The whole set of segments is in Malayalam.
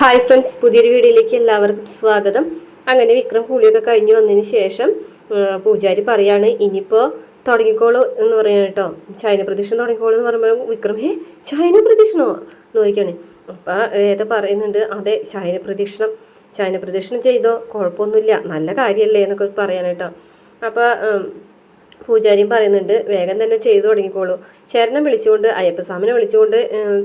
ഹായ് ഫ്രണ്ട്സ്, പുതിയൊരു വീഡിയോയിലേക്ക് എല്ലാവർക്കും സ്വാഗതം. അങ്ങനെ വിക്രം കുളിയൊക്കെ കഴിഞ്ഞ് വന്നതിന് ശേഷം പൂജാരി പറയാണ് ഇനിയിപ്പോൾ തുടങ്ങിക്കോളൂ എന്ന് പറയാൻ കേട്ടോ. ചൈന പ്രദക്ഷിണം തുടങ്ങിക്കോളൂ എന്ന് പറയുമ്പോൾ വിക്രം ചൈന പ്രദക്ഷിണമോ എന്ന് ചോദിക്കാണ്. അപ്പം ഏതാ പറയുന്നുണ്ട്, അതെ ചൈന പ്രദക്ഷിണം ചെയ്തോ, കുഴപ്പമൊന്നുമില്ല, നല്ല കാര്യമല്ലേ എന്നൊക്കെ പറയാൻ കേട്ടോ. അപ്പോൾ പൂജാരിയും പറയുന്നുണ്ട് വേഗം തന്നെ ചെയ്തു തുടങ്ങിക്കോളൂ, ശരണം വിളിച്ചുകൊണ്ട് അയ്യപ്പസ്വാമിനെ വിളിച്ചുകൊണ്ട്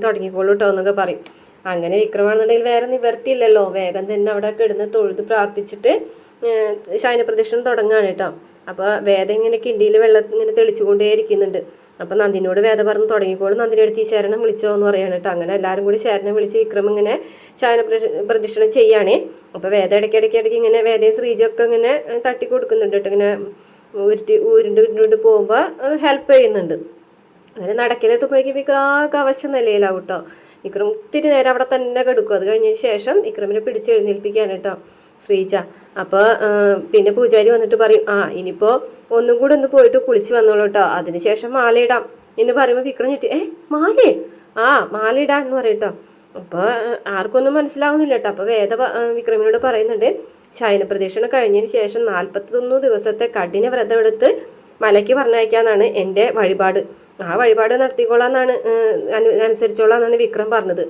തുടങ്ങിക്കോളൂ കേട്ടോ എന്നൊക്കെ പറയും. അങ്ങനെ വിക്രമാണെന്നുണ്ടെങ്കിൽ വേറെ നിവർത്തിയില്ലല്ലോ, വേഗം തന്നെ അവിടെ കിടന്ന് തൊഴുത് പ്രാർത്ഥിച്ചിട്ട് ശയനപ്രദക്ഷിണം തുടങ്ങുകയാണ് കേട്ടോ. അപ്പോൾ വേദ ഇങ്ങനെ കിണ്ടിയിൽ വെള്ളം ഇങ്ങനെ തെളിച്ചുകൊണ്ടേ ഇരിക്കുന്നുണ്ട്. അപ്പോൾ നന്ദിനോട് വേദ പറഞ്ഞ് തുടങ്ങിക്കോളും, നന്ദിനി എടുത്ത് ഈ ശരണം വിളിച്ചോ എന്ന് പറയാണ് കേട്ടോ. അങ്ങനെ എല്ലാവരും കൂടി ശരണം വിളിച്ച് വിക്രം ഇങ്ങനെ പ്രദക്ഷിണം ചെയ്യുകയാണേ. അപ്പോൾ വേദ ഇടയ്ക്കിടയ്ക്ക് ഇങ്ങനെ വേദയും ശ്രീജയൊക്കെ ഇങ്ങനെ തട്ടി കൊടുക്കുന്നുണ്ട് കേട്ടോ. ഇങ്ങനെ ഉരുണ്ട് പോകുമ്പോൾ ഹെൽപ്പ് ചെയ്യുന്നുണ്ട്. അങ്ങനെ നടക്കലെത്തുമ്പോഴേക്കും വിക്രാക്ക് അവശ്യം നിലയിലാവും കേട്ടോ. വിക്രം ഒത്തിരി നേരം അവിടെ തന്നെ കിടക്കും. അത് കഴിഞ്ഞതിന് ശേഷം വിക്രമിനെ പിടിച്ചെഴുന്നേൽപ്പിക്കാൻ കേട്ടോ ശ്രീജ. അപ്പോൾ പിന്നെ പൂജാരി വന്നിട്ട് പറയും ഇനിയിപ്പോൾ ഒന്നും കൂടെ ഒന്ന് പോയിട്ട് കുളിച്ച് വന്നോളൂ കേട്ടോ, അതിനുശേഷം മാലയിടാം എന്ന് പറയുമ്പോൾ വിക്രം ചുറ്റി മാലേ മാലയിടാം എന്ന് പറയും കേട്ടോ. അപ്പോൾ ആർക്കൊന്നും മനസ്സിലാവുന്നില്ല കേട്ടോ. അപ്പോൾ വേദ വിക്രമിനോട് പറയുന്നുണ്ട് ശയനപ്രദക്ഷിണം കഴിഞ്ഞതിന് ശേഷം 41 ദിവസത്തെ കഠിന വ്രതം എടുത്ത് മലയ്ക്ക് പറഞ്ഞയക്കാന്നാണ് എൻ്റെ വഴിപാട്. ആ വഴിപാട് നടത്തിക്കോളാന്നാണ് അനുസരിച്ചോളാന്നാണ് വിക്രം പറഞ്ഞത്.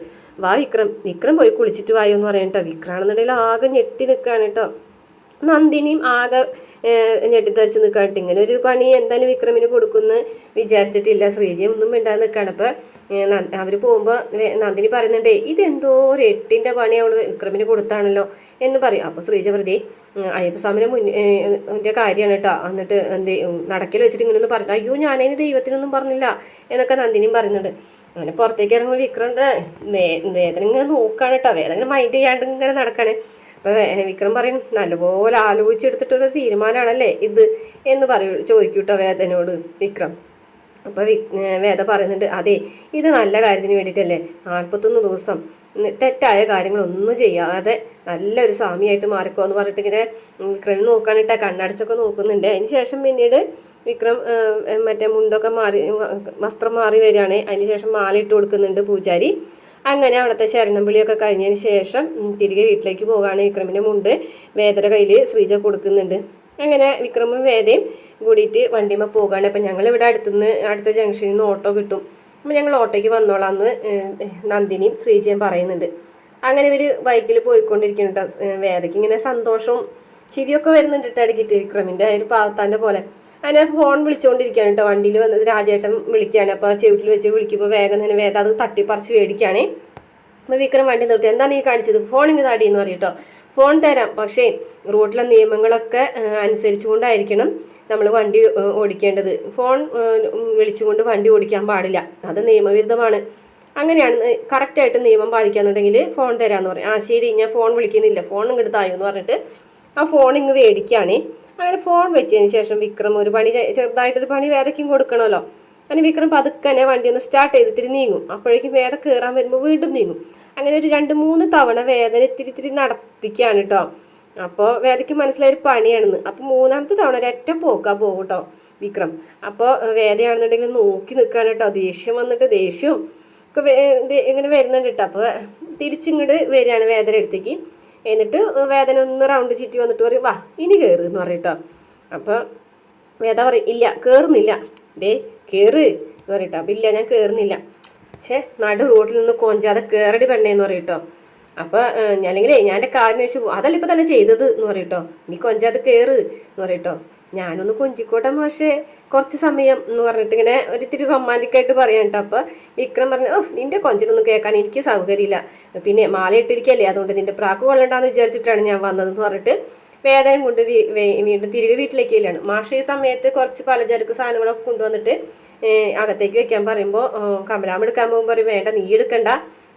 വാ വിക്രം പോയി കുളിച്ചിട്ട് വായോ എന്ന് പറയാം കേട്ടോ. വിക്രാണെന്നുണ്ടെങ്കിൽ ആകെ ഞെട്ടി നിൽക്കുകയാണ് കേട്ടോ. നന്ദിനിയും ആകെ ഞെട്ടിത്തരിച്ച് നിൽക്കാണ്ട് ഇങ്ങനെ ഒരു പണി എന്തായാലും വിക്രമിന് കൊടുക്കുമെന്ന് വിചാരിച്ചിട്ടില്ല. ശ്രീജയും ഒന്നും മിണ്ടാതെ നിൽക്കുകയാണ്. അപ്പോൾ അവർ പോകുമ്പോൾ നന്ദിനി പറയുന്നുണ്ടേ ഇതെന്തോ ഒരു 8ന്റെ പണി അവൾ വിക്രമിന് കൊടുത്താണല്ലോ എന്ന് പറയും. അപ്പോൾ ശ്രീജ പ്രതി അയ്യപ്പസ്വാമിനെ മുന്നേ കാര്യമാണ് കേട്ടോ. എന്നിട്ട് നടക്കൽ വെച്ചിട്ട് ഇങ്ങനെയൊന്നും പറഞ്ഞു, അയ്യോ ഞാനതിന് ദൈവത്തിനൊന്നും പറഞ്ഞില്ല എന്നൊക്കെ നന്ദിനിയും പറയുന്നുണ്ട്. അങ്ങനെ പുറത്തേക്ക് ഇറങ്ങുമ്പോൾ വിക്രമിൻ്റെ വേദന ഇങ്ങനെ നോക്കുകയാണ് കേട്ടോ. വേദന ഇങ്ങനെ മൈൻഡ് ചെയ്യാണ്ട് ഇങ്ങനെ നടക്കുകയാണ്. അപ്പോൾ വിക്രം പറയും നല്ലപോലെ ആലോചിച്ചെടുത്തിട്ടൊരു തീരുമാനമാണല്ലേ ഇത് എന്ന് ചോദിക്കും കേട്ടോ വേദനയോട് വിക്രം. അപ്പോൾ വേദ പറയുന്നുണ്ട് അതെ, ഇത് നല്ല കാര്യത്തിന് വേണ്ടിയിട്ടല്ലേ, 41 ദിവസം തെറ്റായ കാര്യങ്ങളൊന്നും ചെയ്യാതെ നല്ലൊരു സ്വാമിയായിട്ട് മാറിക്കോ എന്ന് പറഞ്ഞിട്ട് ഇങ്ങനെ വിക്രം നോക്കാനിട്ട് കണ്ണടച്ചൊക്കെ നോക്കുന്നുണ്ട്. അതിന് ശേഷം പിന്നീട് വിക്രം മറ്റേ മുണ്ടൊക്കെ മാറി വസ്ത്രം മാറി വരികയാണ്. അതിന് ശേഷം മാല ഇട്ട് കൊടുക്കുന്നുണ്ട് പൂജാരി. അങ്ങനെ അവിടുത്തെ ശരണം വിളിയൊക്കെ കഴിഞ്ഞതിന് ശേഷം തിരികെ വീട്ടിലേക്ക് പോകാണ്. വിക്രമിൻ്റെ മുണ്ട് വേദയുടെ കയ്യിൽ ശ്രീജ കൊടുക്കുന്നുണ്ട്. അങ്ങനെ വിക്രമും വേദയും കൂടിയിട്ട് വണ്ടിമ്മ പോകാണ്. അപ്പം ഞങ്ങളിവിടെ അടുത്ത ജംഗ്ഷനിൽ നിന്ന് ഓട്ടോ കിട്ടും, അപ്പം ഞങ്ങൾ ഓട്ടോയ്ക്ക് വന്നോളാമെന്ന് നന്ദിനിയും ശ്രീജയും പറയുന്നുണ്ട്. അങ്ങനെ ഇവർ ബൈക്കിൽ പോയിക്കൊണ്ടിരിക്കുന്നു കേട്ടോ. വേദയ്ക്ക് ഇങ്ങനെ സന്തോഷവും ചിരിയൊക്കെ വരുന്നുണ്ട് കേട്ടോ ഇടയ്ക്കിട്ട്. വിക്രമിൻ്റെ ഒരു പാവത്താൻ്റെ പോലെ അങ്ങനെ ഫോൺ വിളിച്ചുകൊണ്ടിരിക്കുകയാണ് കേട്ടോ. വണ്ടിയിൽ വന്ന് രാജേട്ടൻ വിളിക്കുകയാണ്. അപ്പോൾ ചെവിട്ടിൽ വെച്ച് വിളിക്കുമ്പോൾ വേഗം തന്നെ വേദ അത് തട്ടിപ്പറിച്ച് മേടിക്കുകയാണ്. അപ്പോൾ വിക്രം വണ്ടി നിർത്തി എന്താണ് ഈ കാണിച്ചത്, ഫോണിങ് താടി എന്ന് പറയും കേട്ടോ. ഫോൺ തരാം, പക്ഷേ റോഡിലെ നിയമങ്ങളൊക്കെ അനുസരിച്ചുകൊണ്ടായിരിക്കണം നമ്മൾ വണ്ടി ഓടിക്കേണ്ടത്. ഫോൺ വിളിച്ചുകൊണ്ട് വണ്ടി ഓടിക്കാൻ പാടില്ല, അത് നിയമവിരുദ്ധമാണ്. അങ്ങനെയാണ് കറക്റ്റായിട്ട് നിയമം പാലിക്കാന്നുണ്ടെങ്കിൽ ഫോൺ തരാമെന്ന് പറയും. ശരി ഞാൻ ഫോൺ വിളിക്കുന്നില്ല, ഫോൺ ഇങ്ങോട്ട് തായോ എന്ന് പറഞ്ഞിട്ട് ആ ഫോൺ ഇങ്ങ് മേടിക്കുകയാണ്. അങ്ങനെ ഫോൺ വെച്ചതിന് ശേഷം വിക്രം ഒരു പണി ചെറുതായിട്ടൊരു പണി വേദയ്ക്കും കൊടുക്കണമല്ലോ. അങ്ങനെ വിക്രം പതുക്കെ തന്നെ വണ്ടി ഒന്ന് സ്റ്റാർട്ട് ചെയ്തിട്ട് നീങ്ങും. അപ്പോഴേക്കും വേദ കയറാൻ വരുമ്പോൾ വീണ്ടും നീങ്ങും. അങ്ങനെ ഒരു 2-3 തവണ വേദന ഇത്തിരി നടത്തിക്കുകയാണ് കേട്ടോ. അപ്പോൾ വേദയ്ക്ക് മനസ്സിലായൊരു പണിയാണെന്ന്. അപ്പോൾ 3ാമത്തെ തവണ ഒരൊറ്റ പോക്കാ പോകും കേട്ടോ വിക്രം. അപ്പോൾ വേദയാണെന്നുണ്ടെങ്കിൽ നോക്കി നിൽക്കുകയാണ് കേട്ടോ. ദേഷ്യവും ഒക്കെ ഇങ്ങനെ വരുന്നുണ്ട് കേട്ടോ. അപ്പോൾ തിരിച്ചിങ്ങോട്ട് വരികയാണ് വേദന അടുത്തേക്ക്. എന്നിട്ട് വേദന ഒന്ന് റൗണ്ട് ചുറ്റി വന്നിട്ട് പറയും വാ ഇനി കയറ് എന്ന് പറയും കേട്ടോ. അപ്പോൾ വേദ പറയും ഇല്ല കയറുന്നില്ല, കയറ് എന്ന് പറയട്ടോ. അപ്പം ഇല്ല ഞാൻ കയറുന്നില്ല, നടു റോഡിൽ നിന്ന് കൊഞ്ചാതെ കയറടി പെണ്ണേന്ന് പറയും കേട്ടോ. അപ്പോൾ ഞാനെങ്കിലേ ഞാൻ എൻ്റെ കാര്യം വെച്ച് അതല്ല ഇപ്പം തന്നെ ചെയ്തത് എന്ന് പറയും കേട്ടോ. നീ കൊഞ്ചാതെ കയറ് എന്ന് പറയും കേട്ടോ. ഞാനൊന്ന് കൊഞ്ചിക്കോട്ടെ മാഷേ കുറച്ച് സമയം എന്ന് പറഞ്ഞിട്ട് ഇങ്ങനെ ഒരിത്തിരി റൊമാൻറ്റിക്കായിട്ട് പറയാം കേട്ടോ. അപ്പോൾ വിക്രം പറഞ്ഞു നിൻ്റെ കൊഞ്ചിലൊന്നും കേൾക്കാൻ എനിക്ക് സൗകര്യമില്ല, പിന്നെ മാല ഇട്ടിരിക്കല്ലേ അതുകൊണ്ട് നിൻ്റെ പ്രാക്ക് കൊള്ളണ്ടാന്ന് വിചാരിച്ചിട്ടാണ് ഞാൻ വന്നതെന്ന് പറഞ്ഞിട്ട് വേദന കൊണ്ട് വീണ്ടും തിരികെ വീട്ടിലേക്ക് ഇല്ലാണ്. മാഷ് ഈ സമയത്ത് കുറച്ച് പലചരക്ക് സാധനങ്ങളൊക്കെ കൊണ്ടുവന്നിട്ട് അകത്തേക്ക് വെക്കാൻ പറയുമ്പോൾ കമലാമ്മ എടുക്കാൻ പോകുമ്പോൾ പറയും വേണ്ട നീ എടുക്കണ്ട,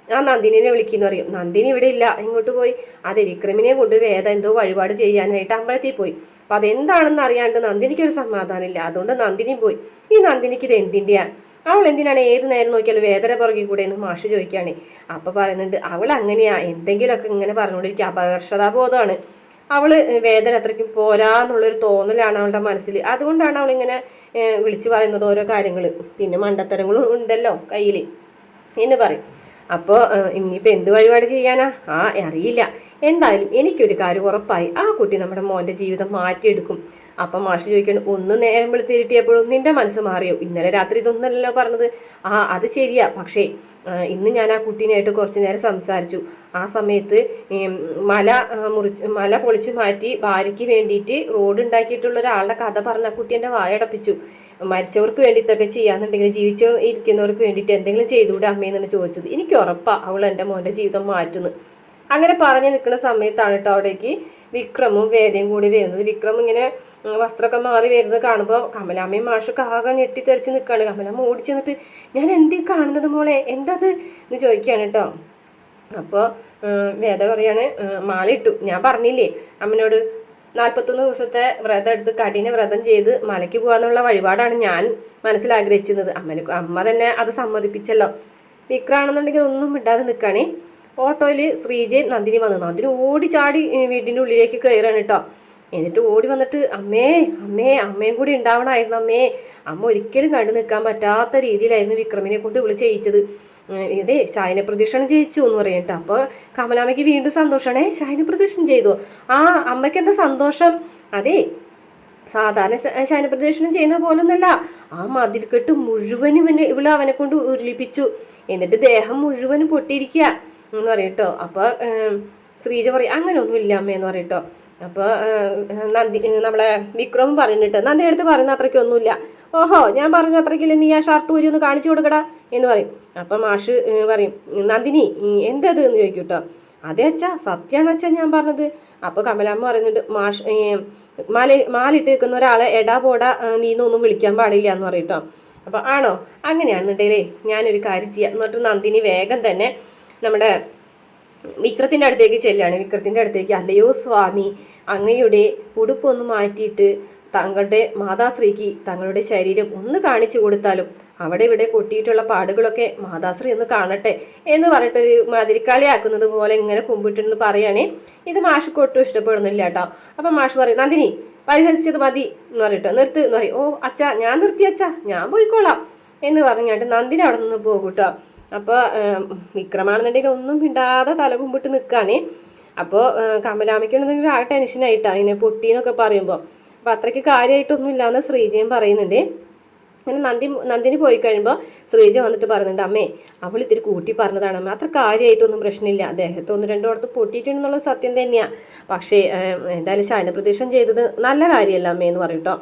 നന്ദിനിനെ വിളിക്കുന്ന പറയും. നന്ദിനി ഇവിടെ ഇല്ല, ഇങ്ങോട്ട് പോയി. അതെ വിക്രമിനെ കൊണ്ട് വേദ എന്തോ വഴിപാട് ചെയ്യാനായിട്ട് അമ്പലത്തിൽ പോയി. അപ്പം അതെന്താണെന്ന് അറിയാണ്ട് നന്ദിനിക്കൊരു സമാധാനമില്ല, അതുകൊണ്ട് നന്ദിനി പോയി. ഈ നന്ദിനിക്ക് ഇത് എന്തിൻ്റെയാണ്, അവൾ എന്തിനാണ് ഏത് നേരം നോക്കിയാലും വേദന പുറകിൽ കൂടെ എന്ന് മാഷ് ചോദിക്കുകയാണ്. അപ്പോൾ പറയുന്നുണ്ട് അവൾ അങ്ങനെയാ എന്തെങ്കിലുമൊക്കെ ഇങ്ങനെ പറഞ്ഞുകൊണ്ടിരിക്കുക, അപകർഷതാബോധമാണ്. അവൾ വേദന അത്രയ്ക്കും പോരാന്നുള്ളൊരു തോന്നലാണ് അവളുടെ മനസ്സിൽ. അതുകൊണ്ടാണ് അവളിങ്ങനെ വിളിച്ചു പറയുന്നത് ഓരോ കാര്യങ്ങൾ. പിന്നെ മണ്ടത്തരങ്ങളും ഉണ്ടല്ലോ കയ്യിൽ എന്ന് പറയും. അപ്പോൾ ഇനിയിപ്പോൾ എന്ത് വഴിപാട് ചെയ്യാനാ അറിയില്ല. എന്തായാലും എനിക്കൊരു കാര്യം ഉറപ്പായി, ആ കുട്ടി നമ്മുടെ മോൻ്റെ ജീവിതം മാറ്റിയെടുക്കും. അപ്പം മാഷ് ചോദിക്കണം, ഒന്ന് നേരം വെളുത്തിരുട്ടിയപ്പോഴും നിന്റെ മനസ്സ് മാറിയോ? ഇന്നലെ രാത്രി ഇതൊന്നല്ലല്ലോ പറഞ്ഞത്. അത് ശരിയാ, പക്ഷേ ഇന്ന് ഞാൻ ആ കുട്ടീനായിട്ട് കുറച്ചു നേരം സംസാരിച്ചു. ആ സമയത്ത് മല പൊളിച്ച് മാറ്റി ഭാര്യയ്ക്ക് വേണ്ടിയിട്ട് റോഡ് ഉണ്ടാക്കിയിട്ടുള്ള ഒരാളുടെ കഥ പറഞ്ഞ കുട്ടി എൻ്റെ വായടപ്പിച്ചു. മരിച്ചവർക്ക് വേണ്ടിയിട്ടൊക്കെ ചെയ്യാന്നുണ്ടെങ്കിൽ ജീവിച്ച് ഇരിക്കുന്നവർക്ക് വേണ്ടിയിട്ട് എന്തെങ്കിലും ചെയ്തുകൂടെ അമ്മയെന്നാണ് ചോദിച്ചത്. എനിക്ക് ഉറപ്പാ അവൾ എൻ്റെ മോൻ്റെ ജീവിതം മാറ്റുന്നു. അങ്ങനെ പറഞ്ഞു നിൽക്കുന്ന സമയത്താണ് കേട്ടോ അവിടേക്ക് വിക്രമും വേദയും കൂടി വരുന്നത്. വിക്രം ഇങ്ങനെ വസ്ത്രമൊക്കെ മാറി വരുന്നത് കാണുമ്പോൾ കമലാമ്മയും മാഷൊക്കെ ആകെ ഞെട്ടിത്തെറിച്ച് നിൽക്കുകയാണ്. കമലാമ്മ ഓടിച്ചു നിന്നിട്ട്, ഞാൻ എന്തീ കാണുന്നത് മോളെ, എന്തത് എന്ന് ചോദിക്കുകയാണ് കേട്ടോ. അപ്പോൾ വേദ പറയാണ്, മാല ഇട്ടു, ഞാൻ പറഞ്ഞില്ലേ അമ്മനോട് 41 ദിവസത്തെ വ്രതം എടുത്ത് കഠിന വ്രതം ചെയ്ത് മലയ്ക്ക് പോകാന്നുള്ള വഴിപാടാണ് ഞാൻ മനസ്സിലാഗ്രഹിച്ചിരുന്നത്. അമ്മ തന്നെ അത് സമ്മതിപ്പിച്ചല്ലോ. വിക്രാണെന്നുണ്ടെങ്കിൽ ഒന്നും ഇടാതെ നിൽക്കുകയാണേ. ഓട്ടോയിൽ ശ്രീജയും നന്ദിനി വന്നു. നന്ദിനി ഓടി ചാടി വീടിൻ്റെ ഉള്ളിലേക്ക് കയറാണ് കേട്ടോ. എന്നിട്ട് ഓടി വന്നിട്ട്, അമ്മയും കൂടി ഉണ്ടാവണമായിരുന്നു അമ്മേ. അമ്മ ഒരിക്കലും കണ്ടു നിൽക്കാൻ പറ്റാത്ത രീതിയിലായിരുന്നു വിക്രമിനെ കൊണ്ട് ഇവള് ചെയ്യിച്ചത്. ഇതേ ശയന പ്രദക്ഷിണം ചെയ്യിച്ചു എന്ന് പറയട്ടെ. അപ്പോൾ കമലാമ്മയ്ക്ക് വീണ്ടും സന്തോഷമാണേ, ശയന പ്രദക്ഷിണം ചെയ്തു. അമ്മയ്ക്ക് എന്താ സന്തോഷം? അതെ, സാധാരണ ശയന പ്രദക്ഷിണം ചെയ്യുന്ന പോലൊന്നല്ല. ആ മതിൽക്കെട്ട് മുഴുവനും ഇവള് അവനെ കൊണ്ട് ഉരുളിപ്പിച്ചു. എന്നിട്ട് ദേഹം മുഴുവനും പൊട്ടിയിരിക്കുക എന്ന് പറയട്ടോ. അപ്പോൾ ശ്രീജ പറയും, അങ്ങനെ ഒന്നും ഇല്ല അമ്മയെന്ന് പറയട്ടോ. അപ്പോൾ നമ്മളെ വിക്രമും പറയുന്നുണ്ട്, നന്ദിയുടെ അടുത്ത് പറയുന്ന അത്രയ്ക്കൊന്നുമില്ല. ഓഹോ, ഞാൻ പറഞ്ഞ അത്രയ്ക്കില്ല, നീ ആ ഷർട്ട് ഊരി ഒന്ന് കാണിച്ചു കൊടുക്കടാ എന്ന് പറയും. അപ്പം മാഷ് പറയും, നന്ദിനി എന്തത് എന്ന് ചോദിക്കും കേട്ടോ. അതെ അച്ഛാ, സത്യമാണ് അച്ഛാ ഞാൻ പറഞ്ഞത്. അപ്പോൾ കമലാമ്മ പറയുന്നുണ്ട്, മാലിട്ട് നിൽക്കുന്ന ഒരാളെ എടാ പോടാ നീന്നൊന്നും വിളിക്കാൻ പാടില്ല എന്ന് പറയും കേട്ടോ. അപ്പോൾ ആണോ, അങ്ങനെയാണെന്നുണ്ടെങ്കിലേ ഞാനൊരു കാര്യം ചെയ്യാം. എന്നിട്ട് നന്ദിനി വേഗം തന്നെ നമ്മുടെ വിക്രത്തിൻ്റെ അടുത്തേക്ക് ചെല്ലുകയാണ്. വിക്രത്തിൻ്റെ അടുത്തേക്ക്, അല്ലയോ സ്വാമി, അങ്ങയുടെ ഉടുപ്പൊന്ന് മാറ്റിയിട്ട് തങ്ങളുടെ മാതാശ്രീക്ക് തങ്ങളുടെ ശരീരം ഒന്ന് കാണിച്ചു കൊടുത്താലും അവിടെ ഇവിടെ പൊട്ടിയിട്ടുള്ള പാടുകളൊക്കെ മാതാശ്രീ ഒന്ന് കാണട്ടെ എന്ന് പറഞ്ഞിട്ടൊരു മാതിരിക്കാളിയാക്കുന്നത് പോലെ ഇങ്ങനെ കുമ്പിട്ടെന്ന് പറയുകയാണേ. ഇത് മാഷക്ക് ഒട്ടും ഇഷ്ടപ്പെടുന്നില്ല കേട്ടോ. അപ്പം മാഷ് പറയും, നന്ദിനി പരിഹസിച്ചത് മതി എന്ന് പറയട്ടോ, നിർത്ത് എന്ന് പറയും. ഓ അച്ഛാ, ഞാൻ നിർത്തി അച്ഛാ, ഞാൻ പോയിക്കോളാം എന്ന് പറഞ്ഞിട്ട് നന്ദിനി അവിടെ നിന്ന് പോകും കേട്ടോ. അപ്പോൾ വിക്രമാണെന്നുണ്ടെങ്കിൽ ഒന്നും മിണ്ടാതെ തലകുമ്പിട്ട് നിൽക്കുകയാണേ. അപ്പോൾ കമലാമ്മയ്ക്കുണ്ടെങ്കിൽ ആ ടെൻഷനായിട്ടാണ് അതിനെ പൊട്ടിയെന്നൊക്കെ പറയുമ്പോൾ. അപ്പോൾ അത്രയ്ക്ക് കാര്യമായിട്ടൊന്നും ഇല്ലയെന്ന് ശ്രീജയും പറയുന്നുണ്ട്. അങ്ങനെ നന്ദിനി പോയി കഴിയുമ്പോൾ ശ്രീജ വന്നിട്ട് പറയുന്നുണ്ട്, അമ്മേ അവൾ ഇത്തിരി കൂട്ടി പറഞ്ഞതാണ് അമ്മ, അത്ര കാര്യമായിട്ടൊന്നും പ്രശ്നമില്ല, അദ്ദേഹത്തെ 1-2 പൊട്ടിയിട്ടുണ്ടെന്നുള്ളത് സത്യം തന്നെയാണ്. പക്ഷേ എന്തായാലും ശയന പ്രദക്ഷിണം ചെയ്തത് നല്ല കാര്യമല്ല അമ്മയെന്ന് പറയും കേട്ടോ.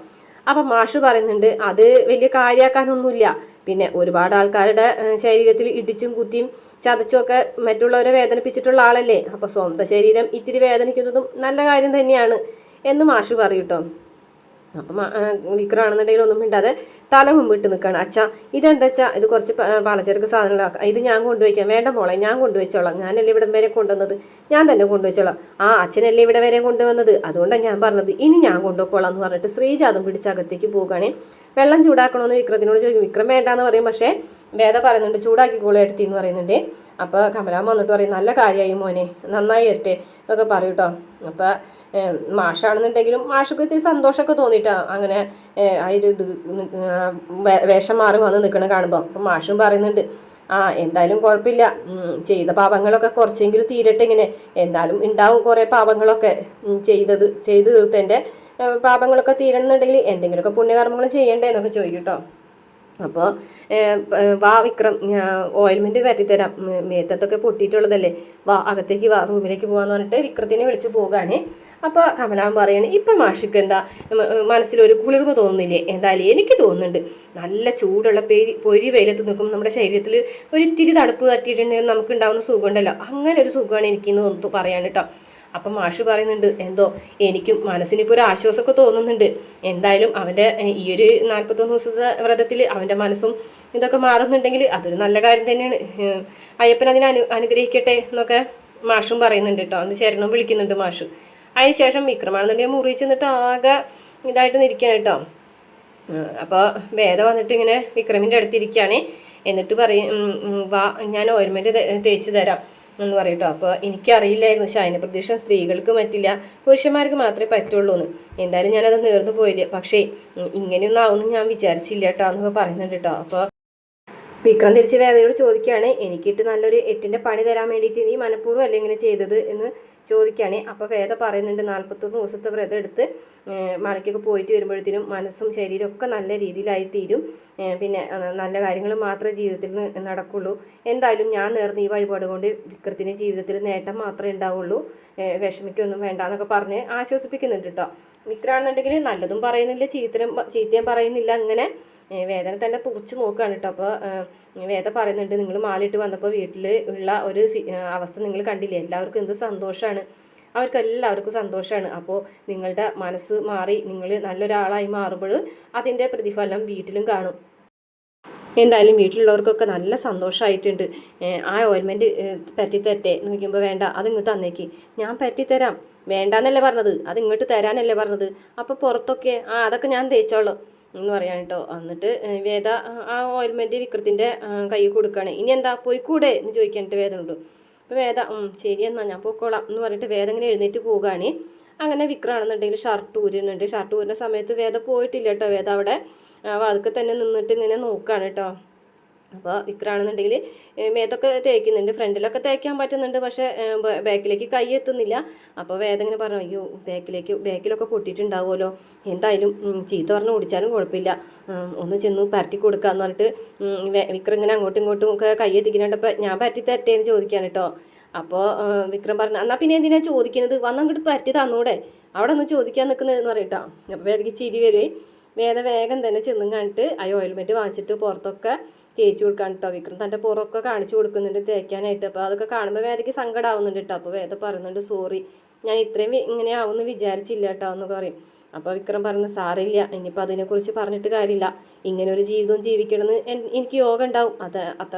അപ്പം മാഷ് പറയുന്നുണ്ട്, അത് വലിയ കാര്യമാക്കാനൊന്നുമില്ല. പിന്നെ ഒരുപാട് ആൾക്കാരുടെ ശരീരത്തിൽ ഇടിച്ചും കുത്തിയും ചതച്ചും ഒക്കെ മറ്റുള്ളവരെ വേദനിപ്പിച്ചിട്ടുള്ള ആളല്ലേ. അപ്പോൾ സ്വന്തം ശരീരം ഇത്തിരി വേദനിക്കുന്നതും നല്ല കാര്യം തന്നെയാണ് എന്ന് മാഷ് പറയും കേട്ടോ. അപ്പം വിക്രമാണെന്നുണ്ടെങ്കിൽ ഒന്നും മിണ്ടാതെ തല മുമ്പിട്ട് നിൽക്കുകയാണ്. അച്ഛാ ഇതെന്താ വെച്ചാൽ ഇത് കുറച്ച് പലചരക്ക് സാധനങ്ങളാണ്, ഇത് ഞാൻ കൊണ്ടുവയ്ക്കാം. വേണ്ട മോളെ, ഞാൻ കൊണ്ടുവച്ചോളാം, ഞാനല്ലേ ഇവിടെ വരെ കൊണ്ടുവന്നത്, ഞാൻ തന്നെ കൊണ്ടുവച്ചോളാം. അച്ഛനല്ലേ ഇവിടെ വരെ കൊണ്ടുവന്നത്, അതുകൊണ്ടാണ് ഞാൻ പറഞ്ഞത്, ഇനി ഞാൻ കൊണ്ടുപോയിക്കോളാം എന്ന് പറഞ്ഞിട്ട് ശ്രീജ അതും പിടിച്ച് അകത്തേക്ക് പോകുകയാണെ. വെള്ളം ചൂടാക്കണമെന്ന് വിക്രത്തിനോട് ചോദിക്കും. വിക്രം വേണ്ടാന്ന് പറയും. പക്ഷേ വേദ പറയുന്നുണ്ട്, ചൂടാക്കിക്കോളെ എടുത്തി എന്ന് പറയുന്നുണ്ട്. അപ്പോൾ കമലാമ്മ വന്നിട്ട് പറയും, നല്ല കാര്യമായി മോനെ, നന്നായി വരട്ടെ എന്നൊക്കെ പറയും കേട്ടോ. അപ്പോൾ മാഷാണെന്നുണ്ടെങ്കിലും മാഷക്ക് ഇത്തിരി സന്തോഷമൊക്കെ തോന്നിയിട്ടാണ് അങ്ങനെ അതിൽ ഇത് വേഷം മാറി വന്ന് നിൽക്കണം കാണുമ്പോൾ. അപ്പം മാഷും പറയുന്നുണ്ട്, എന്തായാലും കുഴപ്പമില്ല, ചെയ്ത പാപങ്ങളൊക്കെ കുറച്ചെങ്കിലും തീരട്ടെ, ഇങ്ങനെ എന്തായാലും ഉണ്ടാവും കുറേ പാപങ്ങളൊക്കെ ചെയ്തു തീർത്തതിൻ്റെ പാപങ്ങളൊക്കെ തീരണമെന്നുണ്ടെങ്കിൽ എന്തെങ്കിലുമൊക്കെ പുണ്യകർമ്മങ്ങൾ ചെയ്യണ്ടേ എന്നൊക്കെ ചോദിക്കും കേട്ടോ. അപ്പോൾ വാ വിക്രം, ഞാൻ ഓയിൽമെൻറ്റ് വരട്ടിത്തരാം, മേത്തത്തൊക്കെ പൊട്ടിയിട്ടുള്ളതല്ലേ, വാ അകത്തേക്ക് വാ, റൂമിലേക്ക് പോകാമെന്ന് പറഞ്ഞിട്ട് വിക്രത്തിനെ വിളിച്ച് പോകാണ്. അപ്പോൾ കമലാമ്മ പറയാണ്, ഇപ്പം മാഷിക്ക് എന്താ മനസ്സിലൊരു കുളിർമ തോന്നുന്നില്ലേ? എന്തായാലും എനിക്ക് തോന്നുന്നുണ്ട്, നല്ല ചൂടുള്ള പൊരി വെയിലത്ത് നിൽക്കുമ്പോൾ നമ്മുടെ ശരീരത്തിൽ ഒരിത്തിരി തണുപ്പ് തട്ടിയിട്ടുണ്ടെങ്കിൽ നമുക്ക് ഉണ്ടാകുന്ന സുഖമുണ്ടല്ലോ, അങ്ങനെ ഒരു സുഖമാണ് എനിക്കെന്ന് പറയാൻ കേട്ടോ. അപ്പം മാഷ് പറയുന്നുണ്ട്, എന്തോ എനിക്കും മനസ്സിനിപ്പോൾ ഒരു ആശ്വാസമൊക്കെ തോന്നുന്നുണ്ട്. എന്തായാലും അവൻ്റെ ഈ ഒരു 41 ദിവസത്തെ വ്രതത്തിൽ അവൻ്റെ മനസ്സും ഇതൊക്കെ മാറുന്നുണ്ടെങ്കിൽ അതൊരു നല്ല കാര്യം തന്നെയാണ്. അയ്യപ്പൻ അതിനെ അനുഗ്രഹിക്കട്ടെ എന്നൊക്കെ മാഷും പറയുന്നുണ്ട് കേട്ടോ. അന്ന് ശരണം വിളിക്കുന്നുണ്ട് മാഷ്. അതിനുശേഷം വിക്രമാണെന്നുണ്ടെങ്കിൽ മുറിച്ച് നിന്നിട്ട് ആകെ ഇതായിട്ട് നിൽക്കുകയാണ് കേട്ടോ. അപ്പോൾ വേദ വന്നിട്ട് ഇങ്ങനെ വിക്രമിൻ്റെ അടുത്തിരിക്കുകയാണ്. എന്നിട്ട് പറയും, വാ ഞാൻ ഓയിൽമെൻറ്റ് തേച്ച് തരാം എന്ന് പറയും കേട്ടോ. അപ്പോൾ എനിക്കറിയില്ലായിരുന്നു ശയന പ്രദക്ഷിണം സ്ത്രീകൾക്ക് പറ്റില്ല, പുരുഷന്മാർക്ക് മാത്രമേ പറ്റുള്ളൂ എന്ന്. എന്തായാലും ഞാനത് നേർന്നു പോയില്ല, പക്ഷേ ഇങ്ങനെയൊന്നും ആവുമെന്ന് ഞാൻ വിചാരിച്ചില്ല കേട്ടോ എന്നൊക്കെ പറയുന്നുണ്ട് കേട്ടോ. അപ്പോൾ വിക്രം തിരിച്ച് വേദയോട് ചോദിക്കുകയാണ്, എനിക്കിട്ട് നല്ലൊരു 8ന്റെ പണി തരാൻ വേണ്ടിയിട്ട് നീ മനഃപൂർവ്വം അല്ലേ ഇങ്ങനെ ചെയ്തത് എന്ന് ചോദിക്കുകയാണ്. അപ്പോൾ വേദ പറയുന്നുണ്ട് 41 ദിവസത്തെ വ്രതം എടുത്ത് മലയ്ക്കൊക്കെ പോയിട്ട് വരുമ്പോഴത്തേനും മനസ്സും ശരീരവും ഒക്കെ നല്ല രീതിയിലായി തീരും. പിന്നെ നല്ല കാര്യങ്ങൾ മാത്രമേ ജീവിതത്തിൽ നടക്കുള്ളൂ. എന്തായാലും ഞാൻ നേർന്ന ഈ വഴിപാട് കൊണ്ട് വിക്രത്തിൻ്റെ ജീവിതത്തിൽ നേട്ടം മാത്രമേ ഉണ്ടാവുള്ളൂ, വിഷമിക്കൊന്നും വേണ്ട എന്നൊക്കെ പറഞ്ഞ് ആശ്വസിപ്പിക്കുന്നുണ്ട് കേട്ടോ. വിക്രാണെന്നുണ്ടെങ്കിൽ നല്ലതും പറയുന്നില്ല, ചീത്തയും പറയുന്നില്ല, അങ്ങനെ വേദന തന്നെ തുറച്ച് നോക്കുകയാണ് കേട്ടോ. അപ്പോൾ വേദ പറയുന്നുണ്ട്, നിങ്ങൾ മാലയിട്ട് വന്നപ്പോൾ വീട്ടിൽ ഉള്ള ഒരു അവസ്ഥ നിങ്ങൾ കണ്ടില്ലേ, എല്ലാവർക്കും എന്ത് സന്തോഷമാണ്, അവർക്ക് എല്ലാവർക്കും സന്തോഷമാണ്. അപ്പോൾ നിങ്ങളുടെ മനസ്സ് മാറി നിങ്ങൾ നല്ലൊരാളായി മാറുമ്പോൾ അതിൻ്റെ പ്രതിഫലം വീട്ടിലും കാണും. എന്തായാലും വീട്ടിലുള്ളവർക്കൊക്കെ നല്ല സന്തോഷമായിട്ടുണ്ട്. ആ ഓയിൽമെൻറ്റ് പറ്റിത്തരട്ടെ എന്ന് നോക്കുമ്പോൾ വേണ്ട, അതിങ്ങ് തന്നേക്ക്, ഞാൻ പറ്റിത്തരാം, വേണ്ടാന്നല്ലേ പറഞ്ഞത്, അത് ഇങ്ങോട്ട് തരാനല്ലേ പറഞ്ഞത്, അപ്പോൾ പുറത്തൊക്കെ അതൊക്കെ ഞാൻ തേച്ചോളൂ എന്ന് പറയാൻ കേട്ടോ. എന്നിട്ട് വേദ ആ ഓയിൽമെൻറ്റ് വിക്രത്തിൻ്റെ കൈ കൊടുക്കുകയാണ്. ഇനി എന്താ പോയിക്കൂടെ എന്ന് ചോദിക്കാനിട്ട് വേദനുണ്ട്. അപ്പോൾ വേദ ശരി എന്നാൽ ഞാൻ പോയിക്കോളാം എന്ന് പറഞ്ഞിട്ട് വേദ ഇങ്ങനെ എഴുന്നേറ്റ് പോവുകയാണ്. അങ്ങനെ വിക്രമാണെന്നുണ്ടെങ്കിൽ ഷർട്ട് ഊരുന്നുണ്ട്. ഷർട്ട് ഊരുന്ന സമയത്ത് വേദ പോയിട്ടില്ല കേട്ടോ. വേദ അവിടെ അതൊക്കെ തന്നെ നിന്നിട്ട് ഇങ്ങനെ നോക്കുകയാണ് കേട്ടോ. അപ്പോൾ വിക്രമാണെന്നുണ്ടെങ്കിൽ മേത്തൊക്കെ തേക്കുന്നുണ്ട്, ഫ്രണ്ടിലൊക്കെ തേക്കാൻ പറ്റുന്നുണ്ട്, പക്ഷേ ബാക്കിലേക്ക് കൈ എത്തുന്നില്ല. അപ്പോൾ വേദ ഇങ്ങനെ പറഞ്ഞു, അയ്യോ ബാക്കിലൊക്കെ പൊട്ടിയിട്ടുണ്ടാവുമല്ലോ, എന്തായാലും ചീത്ത പറഞ്ഞ് ഓടിച്ചാലും കുഴപ്പമില്ല, ഒന്ന് ചെന്ന് പരട്ടി കൊടുക്കാന്ന് പറഞ്ഞിട്ട് വിക്രം ഇങ്ങനെ അങ്ങോട്ടും ഇങ്ങോട്ടും ഒക്കെ കൈ എത്തിക്കുന്നുണ്ടപ്പോൾ ഞാൻ പരട്ടി തരട്ടെ എന്ന് ചോദിക്കാൻ കേട്ടോ. അപ്പോൾ വിക്രം പറഞ്ഞു, എന്നാൽ പിന്നെ എന്തിനാണ് ചോദിക്കുന്നത്, വന്നങ്ങോട്ട് പരട്ടി തന്നൂടെ, അവിടെ ഒന്ന് ചോദിക്കാൻ നിൽക്കുന്നതെന്ന് പറയട്ടോ. അപ്പോൾ വേദയ്ക്ക് ചിരി വരുവേ. വേഗം തന്നെ ചെന്നും കണ്ടിട്ട് ആ ഓയിൽമെൻറ്റ് വാങ്ങിച്ചിട്ട് പുറത്തൊക്കെ തേച്ച് കൊടുക്കാൻ കേട്ടോ. വിക്രം തൻ്റെ പുറമൊക്കെ കാണിച്ചു കൊടുക്കുന്നുണ്ട് തേക്കാനായിട്ട്. അപ്പോൾ അതൊക്കെ കാണുമ്പോൾ വേദയ്ക്ക് സങ്കടമാവുന്നുണ്ട് കേട്ടോ. അപ്പോൾ വേദ പറയുന്നുണ്ട്, സോറി, ഞാൻ ഇത്രയും ഇങ്ങനെ ആവുമെന്ന് വിചാരിച്ചില്ല കേട്ടോ എന്നൊക്കെ പറയും. അപ്പോൾ വിക്രം പറഞ്ഞു, സാറില്ല, ഇനിയിപ്പോൾ അതിനെക്കുറിച്ച് പറഞ്ഞിട്ട് കാര്യമില്ല, ഇങ്ങനെ ഒരു ജീവിതവും ജീവിക്കണമെന്ന് എനിക്ക് യോഗം ഉണ്ടാവും,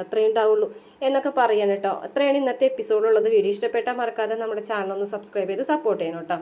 അത്രയും ഉണ്ടാവുള്ളൂ എന്നൊക്കെ പറയാൻ കേട്ടോ. അത്രയാണ് ഇന്നത്തെ എപ്പിസോഡുള്ളത്. വീഡിയോ ഇഷ്ടപ്പെട്ടാൽ മറക്കാതെ നമ്മുടെ ചാനൽ ഒന്ന് സബ്സ്ക്രൈബ് ചെയ്ത് സപ്പോർട്ട് ചെയ്യണം കേട്ടോ.